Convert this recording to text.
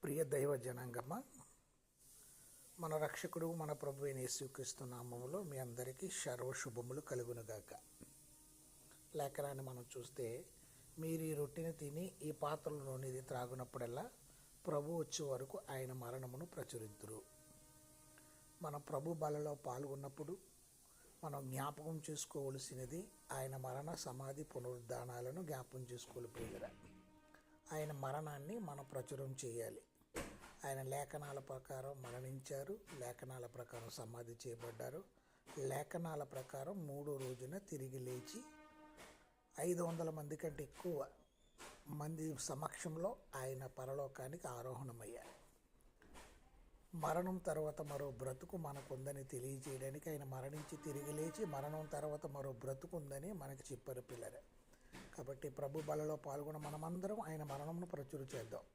ప్రియ దైవ జనాంగమ్మ, మన రక్షకుడు మన ప్రభు అయిన యేసుక్రీస్తు నామములో మీ అందరికీ సర్వశుభములు కలుగునుగాక. లేఖనాన్ని మనం చూస్తే, మీరు ఈ రొట్టెని తిని ఈ పాత్రలోనిది త్రాగునప్పుడల్లా ప్రభు వచ్చే వరకు ఆయన మరణమును ప్రచురిద్దురు. మన ప్రభు బలలో పాల్గొన్నప్పుడు మనం జ్ఞాపకం చేసుకోవలసినది ఆయన మరణ సమాధి పునరుద్ధానాలను జ్ఞాపకం చేసుకోలేరా. ఆయన మరణాన్ని మనం ప్రచురం చేయాలి. ఆయన లేఖనాల ప్రకారం మరణించారు, లేఖనాల ప్రకారం సమాధి చేయబడ్డారు, లేఖనాల ప్రకారం 3వ రోజున తిరిగి లేచి 500 మంది కంటే ఎక్కువ మంది సమక్షంలో ఆయన పరలోకానికి ఆరోహణమయ్యారు. మరణం తర్వాత మరో బ్రతుకు మనకుందని తెలియజేయడానికి ఆయన మరణించి తిరిగి లేచి మరణం తర్వాత మరో బ్రతుకు ఉందని మనకి చెప్పారు పిల్లలు. కాబట్టి ప్రభు బలలో పాల్గొన్న మనమందరం ఆయన మరణమును ప్రచురం చేద్దాం.